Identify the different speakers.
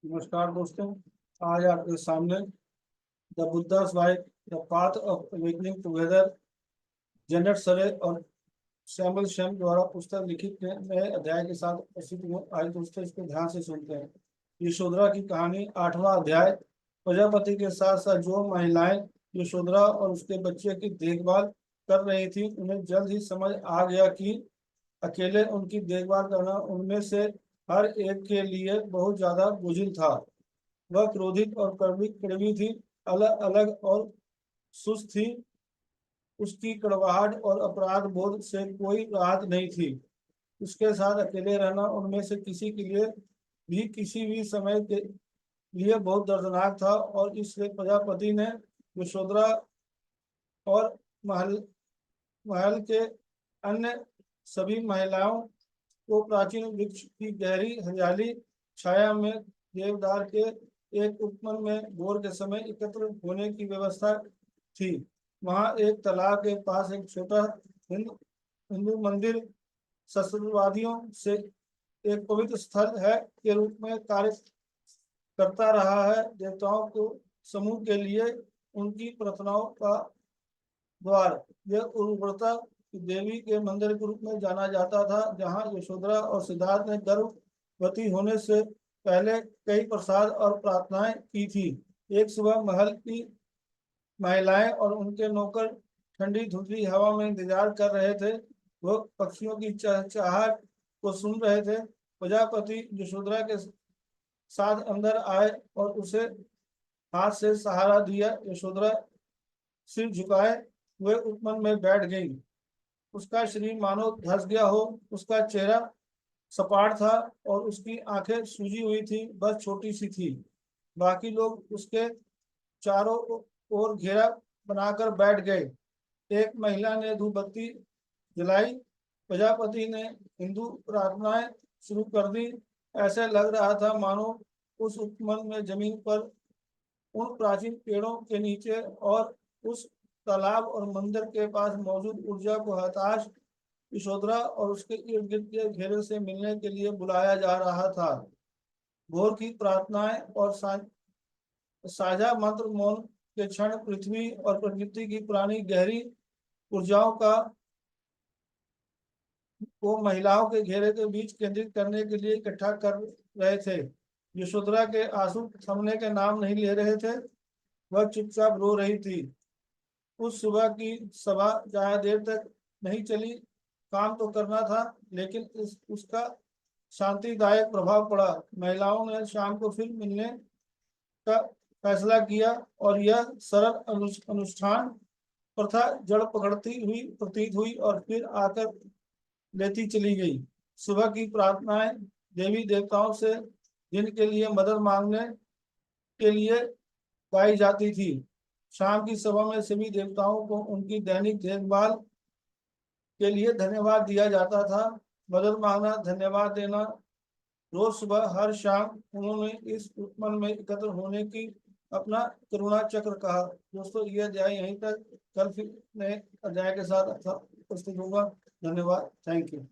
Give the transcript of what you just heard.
Speaker 1: नमस्कार दोस्तों। आज आपके सामने the Buddhas wife the path of awakening together, Janet सरे और सैमुअल शेम द्वारा पुस्तक लिखित नए अध्याय के साथ प्रस्तुत हूँ। आज दोस्तों इसको ध्यान से सुनते हैं। यशोधरा की कहानी 8वां अध्याय। प्रजापति के साथ साथ जो महिलाएं यशोधरा और उसके बच्चे की देखभाल कर रही थी, उन्हें जल्द ही समझ आ गया कि अकेले उनकी देखभाल करना उनमें से हर एक के लिए बहुत ज्यादा बोझिल था। वह क्रोधित और कड़वी कड़वी थी, अलग अलग और सुस्त थी। उसकी कड़वाहट और अपराध बोध से कोई राहत नहीं थी। उसके साथ अकेले रहना उनमें से किसी के लिए भी किसी भी समय के लिए बहुत दर्दनाक था, और इसलिए प्रजापति ने यशोधरा और महल महल के अन्य सभी महिलाओं को प्राचीन वृक्ष की गहरी हरियाली छाया में देवदार के एक उपवन में भोर के समय एकत्र होने की व्यवस्था थी। वहां एक तालाब के पास एक छोटा हिंदू हिंदू मंदिर सहस्त्रवादियों से एक पवित्र स्थल है के रूप में कार्य करता रहा है। देवताओं को समूह के लिए उनकी प्रार्थनाओं का द्वार, यह उर्वरता देवी के मंदिर के रूप में जाना जाता था, जहां यशोधरा और सिद्धार्थ ने गर्भवती होने से पहले कई प्रसाद और प्रार्थनाएं की थी। एक सुबह महल की महिलाएं और उनके नौकर ठंडी धुंधली हवा में इंतजार कर रहे थे। वो पक्षियों की चहचहाहट को सुन रहे थे। प्रजापति यशोधरा के साथ अंदर आए और उसे हाथ से सहारा दिया। यशोधरा सिर झुकाए हुए उपवन में बैठ गई। उसका शरीर मानो धंस गया हो। उसका चेहरा सपाट था और उसकी आंखें सूजी हुई थी, बस छोटी सी थी। बाकी लोग उसके चारों ओर घेरा बनाकर बैठ गए। एक महिला ने धूपबत्ती जलाई। प्रजापति ने हिंदू प्रार्थनाएं शुरू कर दी। ऐसे लग रहा था मानो उस उपवन में जमीन पर, उन प्राचीन पेड़ों के नीचे और उस तालाब और मंदिर के पास मौजूद ऊर्जा को हताश यशोधरा और उसके इर्द गिर्द के घेरे से मिलने के लिए बुलाया जा रहा था। भोर की प्रार्थनाएं और साझा मंत्र मौन के क्षण पृथ्वी और प्रकृति की पुरानी गहरी ऊर्जाओं का को महिलाओं के घेरे के बीच केंद्रित करने के लिए इकट्ठा कर रहे थे। यशोधरा के आंसू थमने के नाम नहीं ले रहे थे। वह चुपचाप रो रही थी। उस सुबह की सभा ज्यादा देर तक नहीं चली। काम तो करना था, लेकिन उसका शांतिदायक प्रभाव पड़ा। महिलाओं ने शाम को फिर मिलने का फैसला किया, और यह सरल अनुष्ठान प्रथा जड़ पकड़ती हुई प्रतीत हुई और फिर आकर लेती चली गई। सुबह की प्रार्थनाएं देवी देवताओं से जिनके लिए मदद मांगने के लिए गाई जाती थी। शाम की सभा में सभी देवताओं को उनकी दैनिक देखभाल के लिए धन्यवाद दिया जाता था। मदद मांगना, धन्यवाद देना। रोज सुबह हर शाम उन्होंने इस उपवन में एकत्र होने की अपना करुणा चक्र कहा। दोस्तों, ये अध्याय यहीं तक। कल फिर नए अध्याय के साथ उपस्थित होगा। धन्यवाद। Thank you.